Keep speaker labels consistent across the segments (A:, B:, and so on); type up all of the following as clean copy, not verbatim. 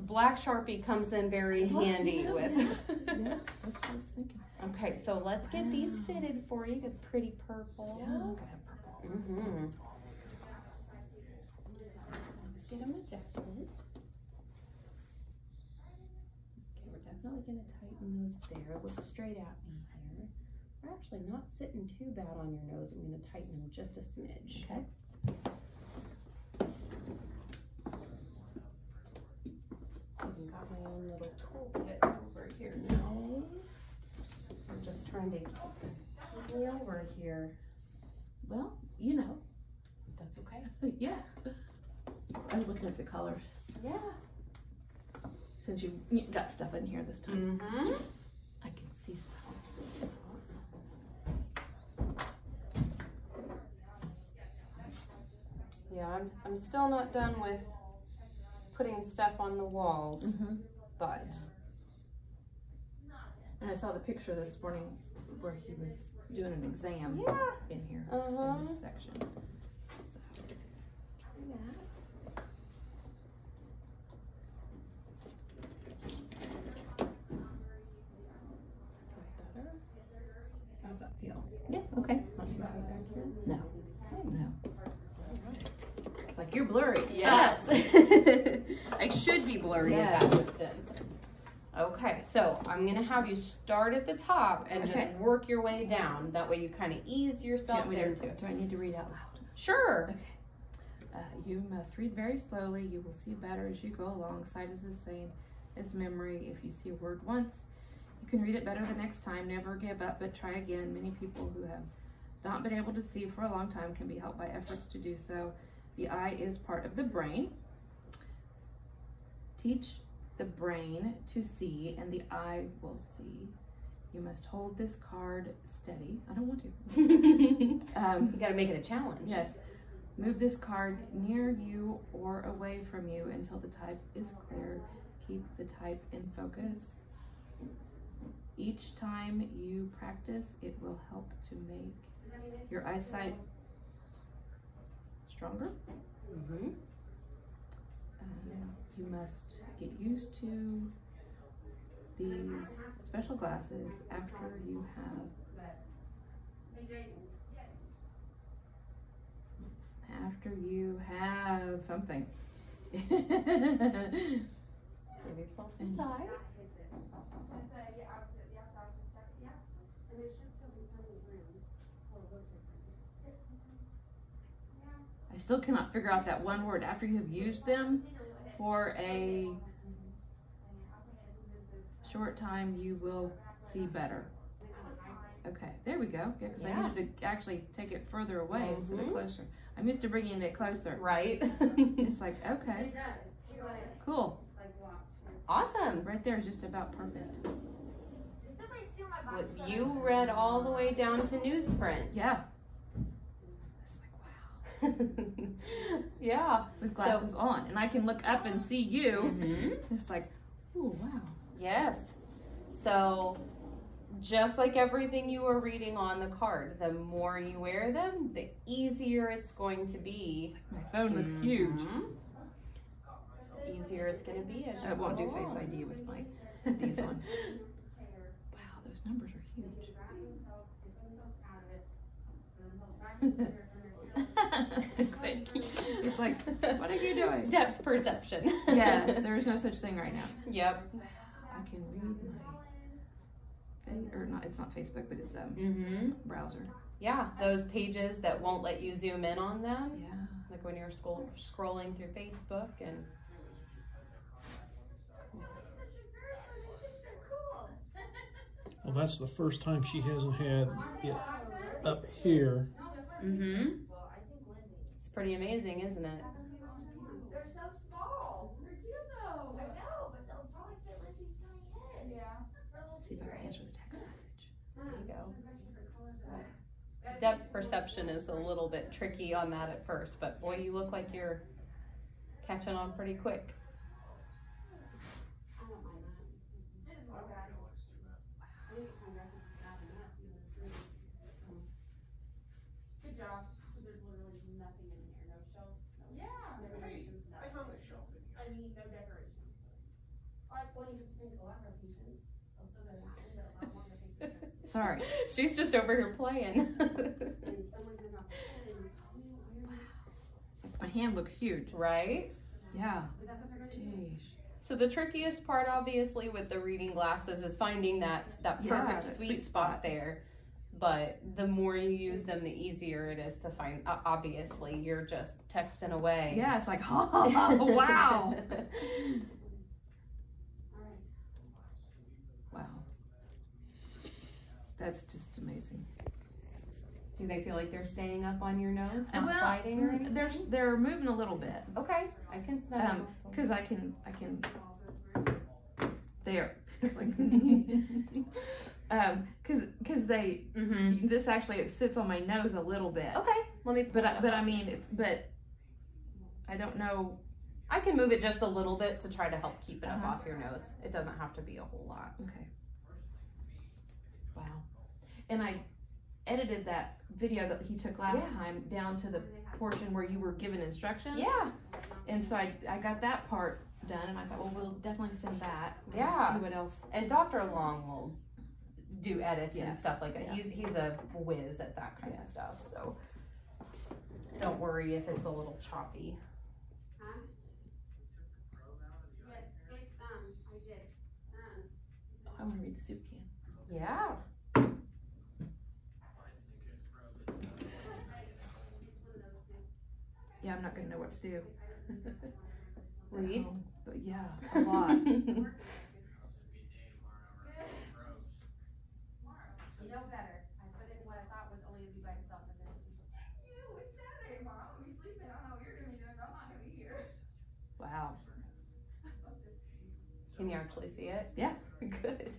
A: black Sharpie comes in very handy with.
B: Yeah, that's what I was thinking.
A: Okay, so let's get these fitted for you. Get pretty purple.
B: Yeah, I'm gonna have purple.
A: Mm-hmm. Let's get them adjusted. Okay, we're definitely gonna tighten those there. Look straight at me here. We're actually not sitting too bad on your nose. I'm gonna tighten them just a smidge.
B: Okay.
A: I've got my own little toolkit over here now. I'm just trying to keep me over here.
B: Well, you know.
A: That's okay.
B: Yeah. I was looking at the colors.
A: Yeah.
B: Since you got stuff in here this time.
A: Mm-hmm.
B: I can see stuff.
A: Yeah, I'm still not done with putting stuff on the walls, but.
B: And I saw the picture this morning where he was doing an exam in here in this section. So.
A: Try that.
B: How does that feel?
A: Yeah, okay.
B: No. No. It's like you're blurry.
A: Yes. I should be blurry at that distance. Okay, so I'm gonna have you start at the top and just work your way down. That way you kind of ease yourself into it.
B: Do I need to read out loud?
A: Sure.
B: Okay. You must read very slowly. You will see better as you go along. Sight is the same as memory. If you see a word once, you can read it better the next time. Never give up, but try again. Many people who have not been able to see for a long time can be helped by efforts to do so. The eye is part of the brain. Teach the brain to see, and the eye will see. You must hold this card steady. I don't want to.
A: You gotta make it a challenge.
B: Yes. Move this card near you or away from you until the type is clear. Keep the type in focus. Each time you practice, it will help to make your eyesight stronger. You must get used to these special glasses after you have something.
A: Give yourself some time.
B: I still cannot figure out that one word. After you have used them for a short time, you will see better. Okay, there we go. Yeah, because I needed to actually take it further away instead of closer. I'm used to bringing it closer.
A: Right.
B: It's like, okay, cool.
A: Awesome.
B: Right there is just about perfect.
A: You read all the way down to newsprint.
B: Yeah. It's like, wow.
A: Yeah.
B: With glasses on. And I can look up and see you. It's like, oh, wow.
A: Yes. So just like everything you were reading on the card, the more you wear them, the easier it's going to be.
B: My phone looks huge.
A: The easier it's going to be as you
B: I won't
A: go
B: do
A: along.
B: Face ID with my these on. Wow, those numbers are huge. Quick. It's like, what are you doing?
A: Depth perception.
B: Yes, there is no such thing right now.
A: Yep.
B: I can read my or not. It's not Facebook, but it's browser.
A: Yeah, those pages that won't let you zoom in on them.
B: Yeah.
A: Like when you're scrolling through Facebook and.
C: Well, that's the first time she hasn't had it up here.
A: It's pretty amazing, isn't it?
D: They're so small. They're cute though. I know, but they'll probably fit Lizzie's tiny head. Yeah.
B: See if I can answer the text message.
A: There you go. Depth perception is a little bit tricky on that at first, but boy, you look like you're catching on pretty quick.
D: I don't mind that. Good job. There's literally nothing in here. No shelf. No. Yeah.
E: I hung a shelf in here.
D: I mean, no decorations.
B: Sorry.
A: She's just over here playing.
B: My hand looks huge.
A: Right?
B: Yeah. Jeez.
A: So the trickiest part, obviously, with the reading glasses is finding that perfect
B: that
A: sweet spot there. But the more you use them, the easier it is to find. Obviously, you're just texting away.
B: Yeah, it's like, oh, wow. Wow. That's just amazing.
A: Do they feel like they're staying up on your nose, not sliding or anything?
B: They're moving a little bit.
A: Okay, I can snuggle.
B: Because I can. There. It's like, because they. This actually sits on my nose a little bit.
A: Okay, let me.
B: But I mean I don't know.
A: I can move it just a little bit to try to help keep it up off your nose. It doesn't have to be a whole lot.
B: Okay. Wow. And I edited that video that he took last time down to the portion where you were given instructions.
A: Yeah.
B: And so I got that part done, and I thought, well, we'll definitely send that.
A: Yeah.
B: See what else.
A: And Dr. Long will do edits and stuff like that. Yeah. He's a whiz at that kind of stuff. So don't worry if it's a little choppy.
B: I want to read the soup can.
A: Yeah.
B: Yeah, I'm not going to know what to do.
A: Read?
B: But yeah, a lot.
D: No better. I put in what I thought was only going to be by itself, and then it's Saturday tomorrow. I'll be sleeping. I don't know what you're going to be doing, but I'm not going to be here.
B: Wow.
A: Can you actually see it?
B: Yeah.
A: Good.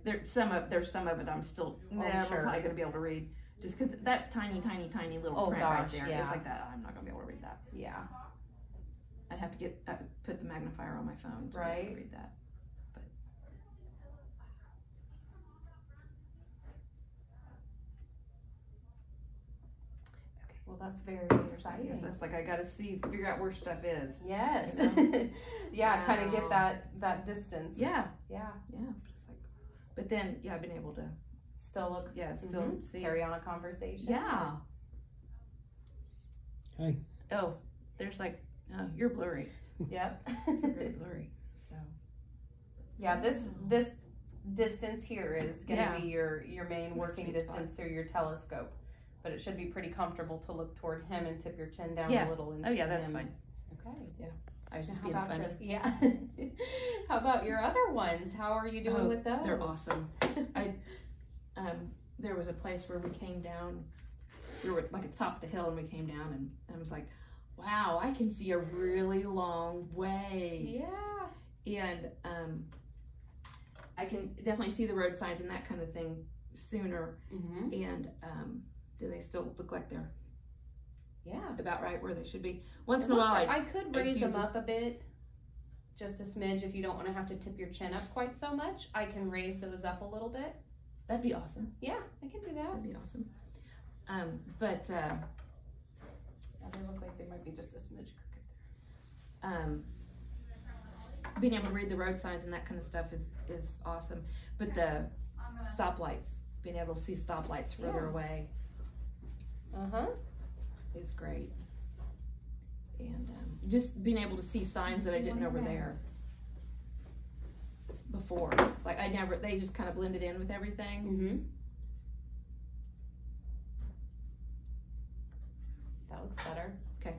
B: There's some of it I'm still never probably going to be able to read. Just because that's tiny little print right there.
A: Yeah.
B: It's like that. I'm not going to be able to read that.
A: Yeah.
B: I'd have to put the magnifier on my phone to be able to read that. But
A: Okay. Well, that's very exciting.
B: Yes, that's like I got to figure out where stuff is.
A: Yes.
B: You know?
A: Yeah, kind of get that distance.
B: Yeah.
A: Yeah.
B: Yeah. Just like, but then I've been able to
A: still look.
B: Yeah, still see.
A: Carry on a conversation.
B: Yeah.
C: Hey.
B: Oh, there's like, you're blurry.
A: Yep.
B: You're very blurry. So.
A: Yeah, this distance here is going to be your main working distance through your telescope, but it should be pretty comfortable to look toward him and tip your chin down a little. And
B: that's fine.
A: Okay.
B: Yeah. I was just being funny.
A: How about your other ones? How are you doing with those?
B: They're awesome. There was a place where we came down. We were like at the top of the hill, and we came down, and I was like, wow, I can see a really long way.
A: Yeah.
B: And I can definitely see the road signs and that kind of thing sooner. And do they still look like they're about right where they should be? Once in a while,
A: I could raise them up a bit, just a smidge. If you don't want to have to tip your chin up quite so much, I can raise those up a little bit.
B: That'd be awesome.
A: Yeah, I can do that.
B: That'd be awesome.
A: They look like they might be just a smidge crooked there.
B: Being able to read the road signs and that kind of stuff is awesome. But the stoplights, being able to see stoplights further away, is great. And just being able to see signs that I didn't know were there before. Like they just kind of blended in with everything.
A: That looks better.
B: Okay.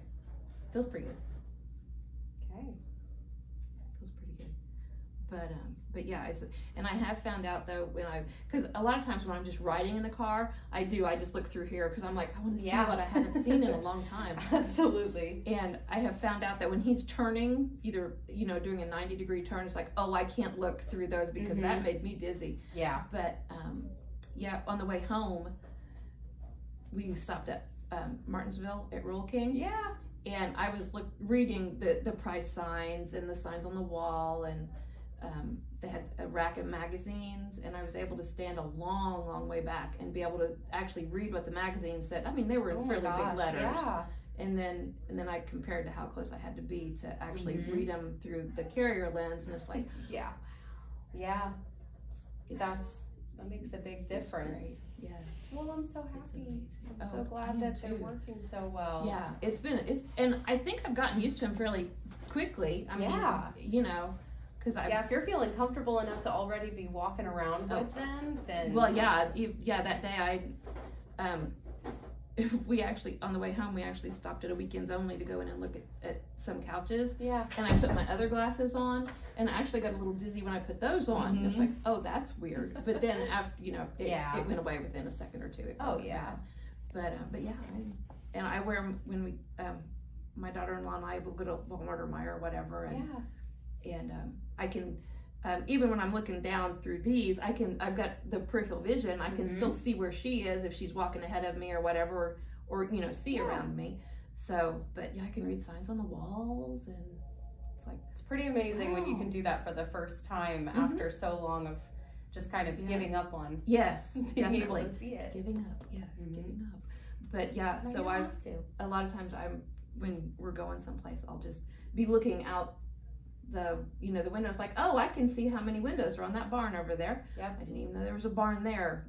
B: Feels pretty good.
A: Okay.
B: Feels pretty good. But yeah, and I have found out though because a lot of times when I'm just riding in the car, I just look through here because I'm like, I want to see what I haven't seen in a long time.
A: Absolutely.
B: And I have found out that when he's turning, either, doing a 90-degree turn, it's like, oh, I can't look through those because that made me dizzy.
A: Yeah.
B: But on the way home, we stopped at Martinsville at Rural King.
A: Yeah.
B: And I was reading the price signs and the signs on the wall, and they had a rack of magazines, and I was able to stand a long way back and be able to actually read what the magazine said. I mean, they were in fairly big letters.
A: Yeah.
B: And then I compared to how close I had to be to actually read them through the carrier lens, and it's like,
A: yeah, that makes a big difference.
B: Yes.
A: Well, I'm so happy. I'm so
B: Oh,
A: glad that they're working so well.
B: Yeah, and I think I've gotten used to them fairly quickly. I mean, you know, because
A: if you're feeling comfortable enough to already be walking around with them, then
B: that day we actually, on the way home, we actually stopped at a Weekends Only to go in and look at some couches.
A: Yeah.
B: And I put my other glasses on, and I actually got a little dizzy when I put those on. It's like, oh, that's weird. But then after, you know, it went away within a second or two. It wasn't bad. But yeah, I wear them when we, my daughter-in-law and I will go to Walmart or Meijer or whatever, and I can. Even when I'm looking down through these, I've got the peripheral vision. I can still see where she is if she's walking ahead of me or whatever, or you know, see around me. So, but yeah, I can read signs on the walls, and it's like,
A: it's pretty amazing when you can do that for the first time after so long of just kind of giving up on.
B: Yes,
A: being
B: definitely.
A: able to see it.
B: Giving up, yes, giving up. But yeah, so a lot of times when we're going someplace, I'll just be looking out the windows, like, oh, I can see how many windows are on that barn over there.
A: Yeah.
B: I didn't even know there was a barn there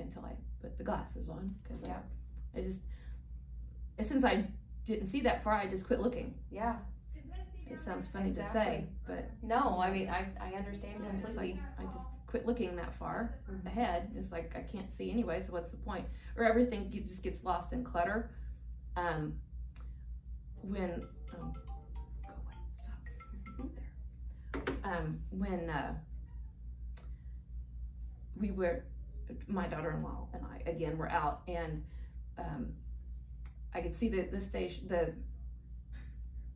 B: until I put the glasses on, because I just, since I didn't see that far, I just quit looking.
A: Yeah.
B: It sounds funny to say, but
A: no, I mean, I understand completely.
B: It's like, I just quit looking that far ahead. It's like, I can't see anyway, so what's the point? Or everything just gets lost in clutter. When we were, my daughter-in-law and I again were out, and I could see the station, the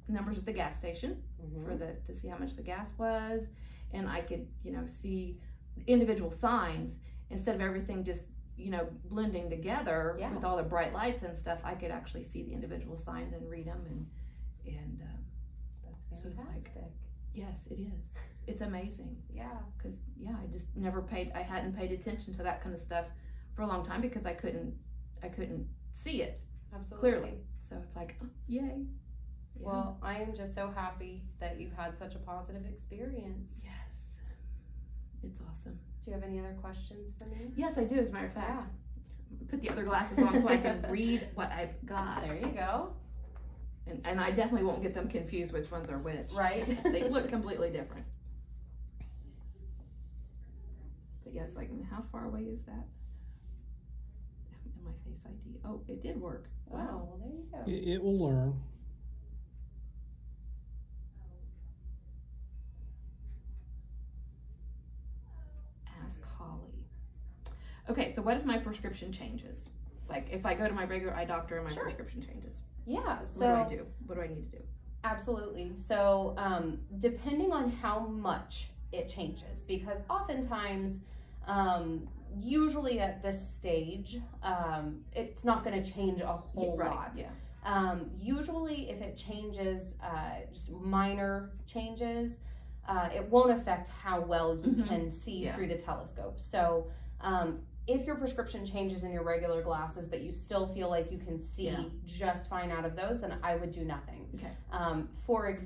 B: numbers at the gas station to see how much the gas was, and I could, you know, see individual signs instead of everything just, you know, blending together with all the bright lights and stuff. I could actually see the individual signs and read them, and
A: that's fantastic.
B: So it's like, yes, it is. It's amazing.
A: Yeah.
B: Because I just I hadn't paid attention to that kind of stuff for a long time because I couldn't see it clearly. So it's like, oh, yay. Yeah.
A: Well, I am just so happy that you had such a positive experience.
B: Yes. It's awesome.
A: Do you have any other questions for me?
B: Yes, I do, as a matter of fact. Put the other glasses on so I can read what I've got.
A: There you go.
B: And I definitely won't get them confused which ones are which.
A: Right.
B: They look completely different. But yes, like, how far away is that? And my Face ID. Oh, it did work.
A: Wow, well, there you go.
C: It will learn.
B: Ask Holly. Okay, so what if my prescription changes? Like, if I go to my regular eye doctor and my prescription changes?
A: Yeah, so
B: what do I do? What do I need to do?
A: Absolutely. So depending on how much it changes, because oftentimes, usually at this stage, it's not going to change a whole lot.
B: Yeah.
A: Usually if it changes, just minor changes, it won't affect how well you can see through the telescope. So if your prescription changes in your regular glasses, but you still feel like you can see just fine out of those, then I would do nothing.
B: Okay.
A: For example,